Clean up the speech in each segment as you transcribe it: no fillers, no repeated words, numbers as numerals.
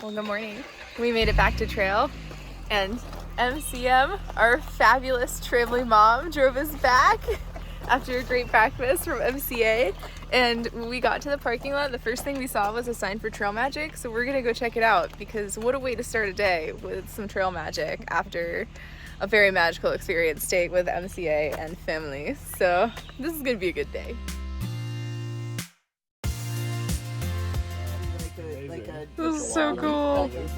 Well, good morning. We made it back to trail, and MCM, our fabulous traveling mom, drove us back after a great breakfast from MCA. And when we got to the parking lot, the first thing we saw was a sign for Trail Magic, so we're gonna go check it out because what a way to start a day with some trail magic after a very magical experience staying with MCA and family. So this is gonna be a good day. This is so cool. This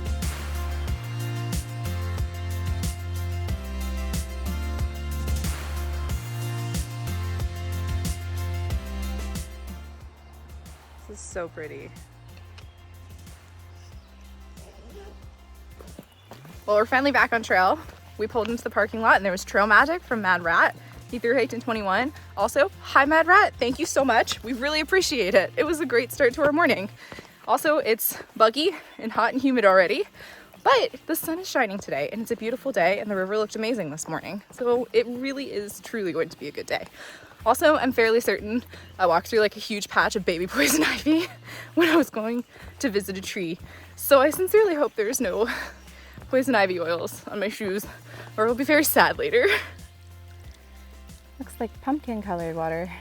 is so pretty. Well, we're finally back on trail. We pulled into the parking lot and there was Trail Magic from Mad Rat. He threw height in 21. Also, hi Mad Rat, thank you so much. We really appreciate it. It was a great start to our morning. Also, it's buggy and hot and humid already, but the sun is shining today and it's a beautiful day and the river looked amazing this morning. So it really is truly going to be a good day. Also, I'm fairly certain I walked through like a huge patch of baby poison ivy when I was going to visit a tree. So I sincerely hope there's no poison ivy oils on my shoes or it'll be very sad later. Looks like pumpkin colored water.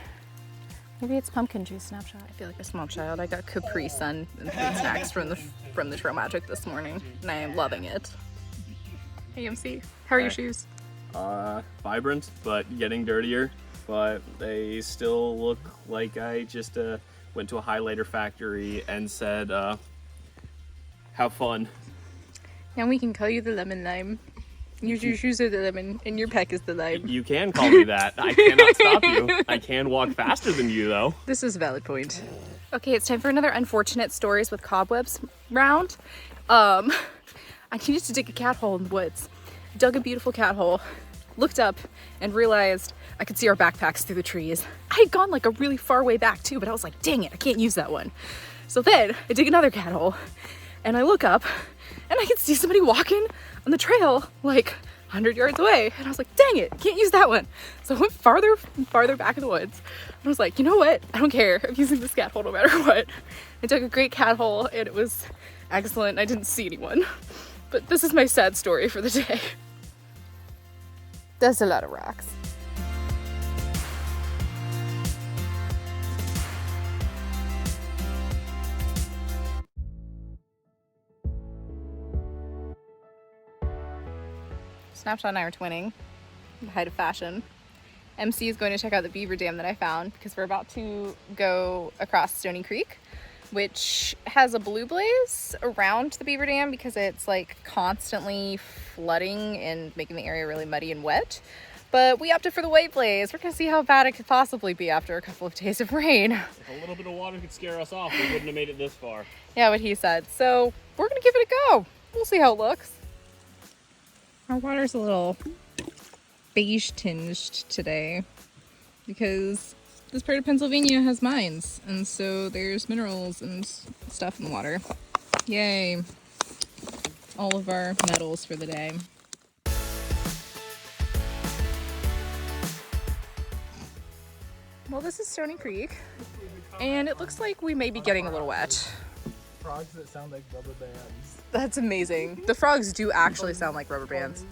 Maybe it's pumpkin juice snapshot. I feel like a small child. I got Capri Sun and food snacks from the Trail Magic this morning, and I am loving it. Hey MC, how are your shoes? Vibrant, but getting dirtier. But they still look like I just went to a highlighter factory and said, have fun. And we can call you the lemon lime. Your shoes are the lemon, and your peck is the lime. You can call me that. I cannot stop you. I can walk faster than you, though. This is a valid point. Okay, it's time for another unfortunate stories with cobwebs round. I needed to dig a cat hole in the woods. Dug a beautiful cat hole, looked up, and realized I could see our backpacks through the trees. I had gone like a really far way back too, but I was like, dang it, I can't use that one. So then I dig another cat hole, and I look up, and I can see somebody walking on the trail like 100 yards away. And I was like, dang it, can't use that one. So I went farther and farther back in the woods. And I was like, you know what? I don't care. I'm using this cat hole no matter what. I dug a great cat hole and it was excellent. I didn't see anyone. But this is my sad story for the day. That's a lot of rocks. Snapshot and I are twinning, the height of fashion. MC is going to check out the Beaver Dam that I found because we're about to go across Stoney Creek, which has a blue blaze around the Beaver Dam because it's like constantly flooding and making the area really muddy and wet. But we opted for the white blaze. We're gonna see how bad it could possibly be after a couple of days of rain. If a little bit of water could scare us off, we wouldn't have made it this far. Yeah, what he said. So we're gonna give it a go. We'll see how it looks. Our water's a little beige tinged today because this part of Pennsylvania has mines, and so there's minerals and stuff in the water. Yay. All of our metals for the day. Well, this is Stoney Creek, and it looks like we may be getting a little wet. Frogs that sound like rubber bands. That's amazing. The frogs do actually sound like rubber bands.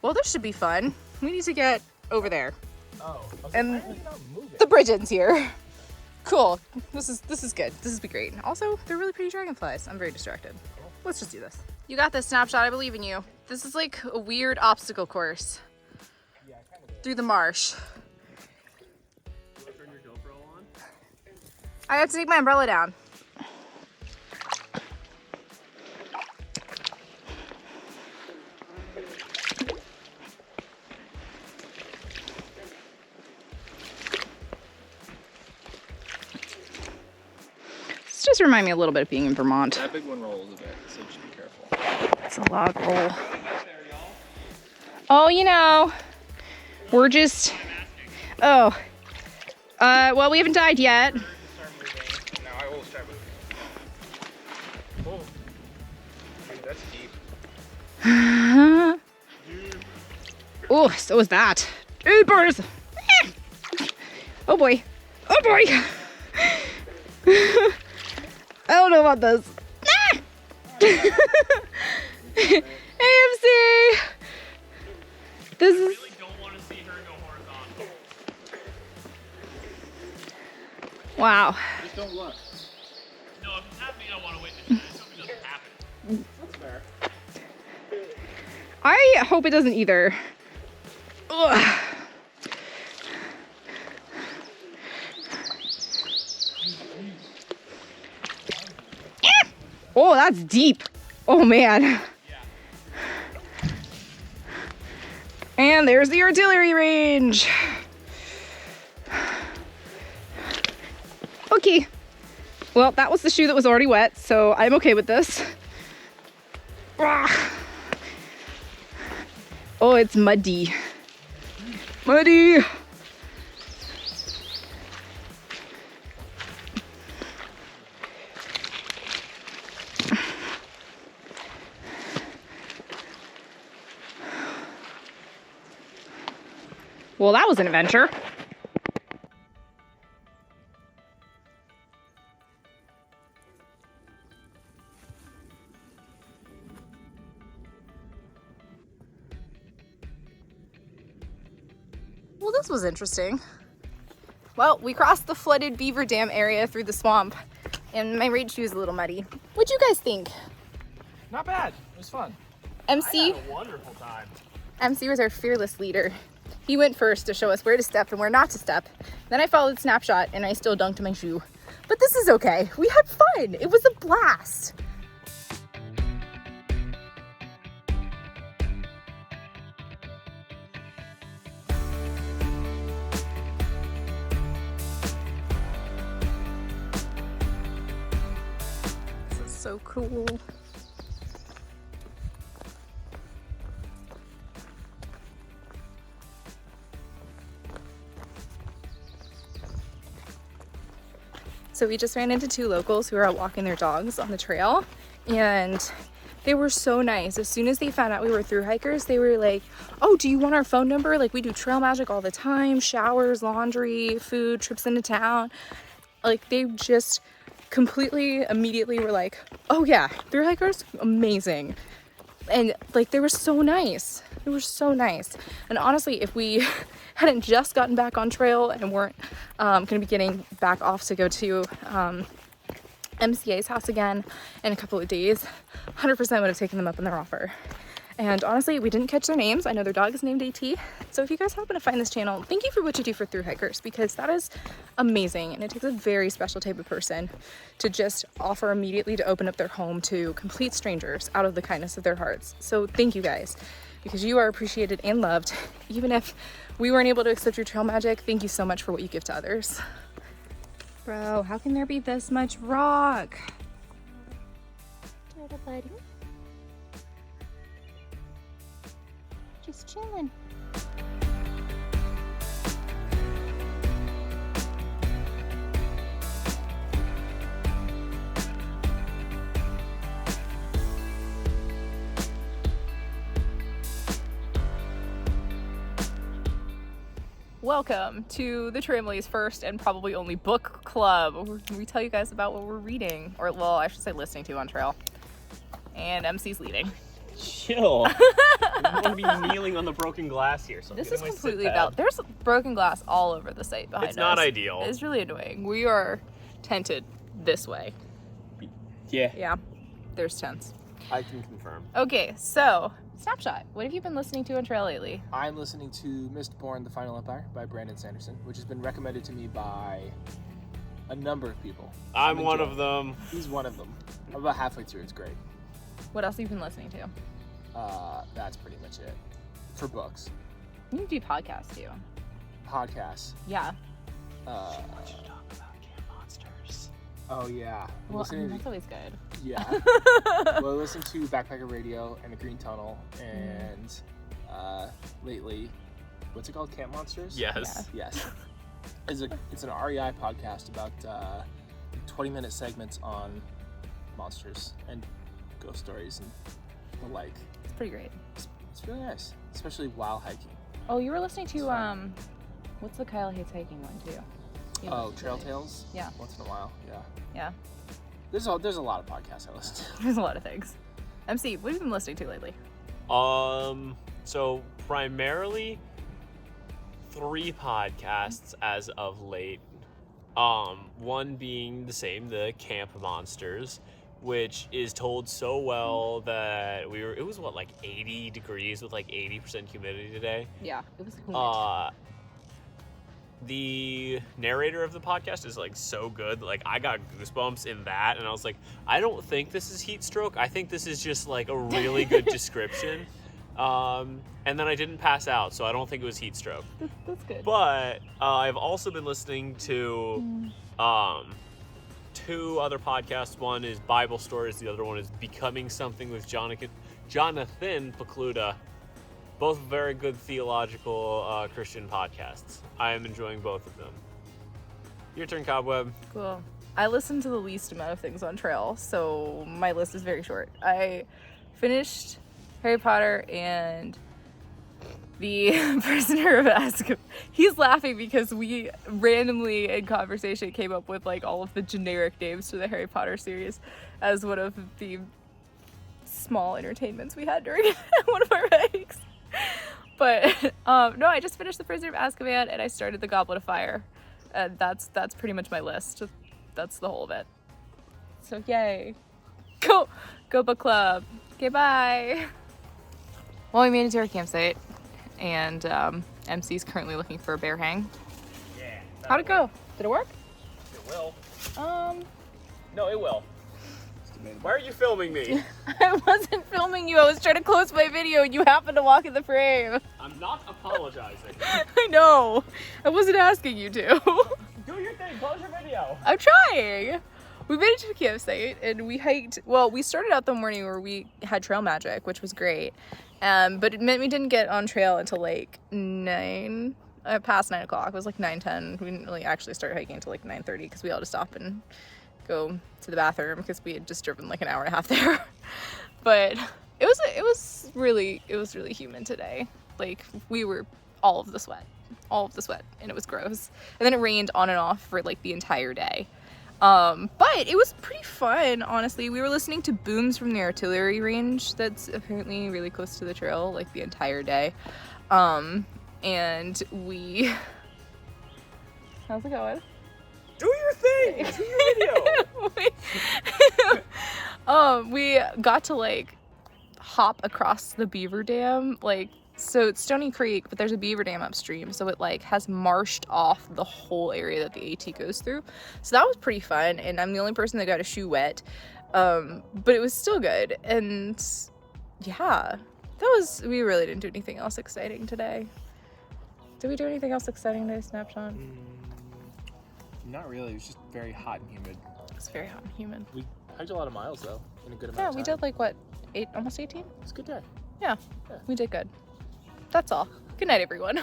Well, this should be fun. We need to get over there. Oh, And the bridge ends here. Cool. This is good. This is be great. Also, they're really pretty dragonflies. I'm very distracted. Let's just do this. You got this, Snapshot. I believe in you. This is like a weird obstacle course through the marsh. You want to turn your GoPro on? I have to take my umbrella down. Just remind me a little bit of being in Vermont. That big one rolls a bit, so just be careful. It's a log roll. Oh, you know, we're just, well, we haven't died yet. Now I will start moving. Oh, dude, that's deep. Oh, so is that. Ooh, birds. Oh boy. Oh boy. I don't know about this. Hey, MC! This is... really don't want to see her go horizontal. Wow. Just don't look. No, if it's happening, I want to witness it. I just hope it doesn't happen. That's fair. I hope it doesn't either. Ugh. Oh, that's deep. Oh, man. Yeah. And there's the artillery range. Okay. Well, that was the shoe that was already wet, so I'm okay with this. Ah. Oh, it's muddy. Muddy. Well, that was an adventure. Well, this was interesting. Well, we crossed the flooded Beaver Dam area through the swamp, and my raid shoe is a little muddy. What'd you guys think? Not bad. It was fun. MC? I had a wonderful time. MC was our fearless leader. He went first to show us where to step and where not to step. Then I followed Snapshot and I still dunked my shoe. But this is okay. We had fun. It was a blast. This is so cool. So we just ran into two locals who were out walking their dogs on the trail, and they were so nice. As soon as they found out we were thru hikers, they were like, oh, do you want our phone number? Like, we do trail magic all the time, showers, laundry, food, trips into town. Like, they just completely immediately were like, oh yeah, thru hikers, amazing. And like, they were so nice. They were so nice. And honestly, if we hadn't just gotten back on trail and weren't going to be getting back off to go to MCA's house again in a couple of days, 100% would have taken them up on their offer. And honestly, we didn't catch their names. I know their dog is named AT. So if you guys happen to find this channel, thank you for what you do for thru hikers, because that is amazing. And it takes a very special type of person to just offer immediately to open up their home to complete strangers out of the kindness of their hearts. So thank you guys, because you are appreciated and loved. Even if we weren't able to accept your trail magic, thank you so much for what you give to others. Bro, how can there be this much rock? Little buddy. Just chilling. Welcome to the Tramley's first and probably only book club, where we tell you guys about what we're reading, or well, I should say listening to on trail. And MC's leading. Chill. I want to be kneeling on the broken glass here. So This is completely about. There's broken glass all over the site behind us. It's not ideal. It's really annoying. We are tented this way. Yeah, Yeah, there's tents. I can confirm. Okay, so Snapshot. What have you been listening to on trail lately? I'm listening to Mistborn: The Final Empire by Brandon Sanderson, which has been recommended to me by a number of people. I'm one of them. He's one of them. I'm about halfway through. It's great. What else have you been listening to? That's pretty much it. For books. You can do podcasts too. Podcasts. Yeah. Talk about camp monsters. Oh yeah. Well, I mean, that's always good. Yeah. Well, I listen to Backpacker Radio and A Green Tunnel, and lately, what's it called? Camp Monsters? Yes. Yes. It's an REI podcast about 20-minute segments on monsters and ghost stories and the like. It's pretty great. It's really nice, especially while hiking. Oh, you were listening to what's the Kyle Hates Hiking one too? Oh, Trail Tales? Yeah. Once in a while, yeah. Yeah. There's a lot of podcasts I listen to. There's a lot of things. MC, what have you been listening to lately? So primarily 3 podcasts as of late. One being the same, the Camp Monsters, which is told so well that it was what, like 80 degrees with like 80% humidity today. Yeah, it was humid. The narrator of the podcast is like so good. Like I got goosebumps in that, and I was like, I don't think this is heat stroke. I think this is just like a really good description. And then I didn't pass out, so I don't think it was heat stroke. That's good. But I've also been listening to 2 other podcasts. One is Bible Stories. The other one is Becoming Something with Jonathan Pokluda. Both very good theological Christian podcasts. I am enjoying both of them. Your turn, Cobweb. Cool. I listen to the least amount of things on Trail, so my list is very short. I finished Harry Potter and the Prisoner of Azkaban. He's laughing because we randomly in conversation came up with like all of the generic names to the Harry Potter series as one of the small entertainments we had during one of our hikes. But no, I just finished the Prisoner of Azkaban and I started the Goblet of Fire. And that's pretty much my list. That's the whole of it. So yay. Go book club. Okay, bye. Well, we made it to our campsite and MC's currently looking for a bear hang. Yeah. How'd it go? Did it work? It will. No, it will. Why are you filming me? I wasn't filming you. I was trying to close my video and you happened to walk in the frame. I'm not apologizing. I know. I wasn't asking you to. Do your thing. Close your video. I'm trying. We made it to the campsite and we hiked. Well, we started out the morning where we had trail magic, which was great. But it meant we didn't get on trail until like past 9 o'clock. It was like 9:10. We didn't really actually start hiking until like 9:30 because we all had to stop and go to the bathroom because we had just driven like an hour and a half there. But it was really humid today. Like we were all of the sweat, and it was gross. And then it rained on and off for like the entire day. But it was pretty fun, honestly. We were listening to booms from the artillery range that's apparently really close to the trail like the entire day. And we... How's it going? Do your thing. Do your video. We got to like hop across the Beaver Dam, like, so it's Stoney Creek, but there's a Beaver Dam upstream, so it like has marshed off the whole area that the AT goes through. So that was pretty fun, and I'm the only person that got a shoe wet, but it was still good. And yeah, we really didn't do anything else exciting today. Did we do anything else exciting today, Snapshot? Not really. It was just very hot and humid. It's very hot and humid. We hiked a lot of miles though in a good amount Yeah, of time. we did like what, almost 18? It's a good day. Yeah, we did good. That's all. Good night, everyone.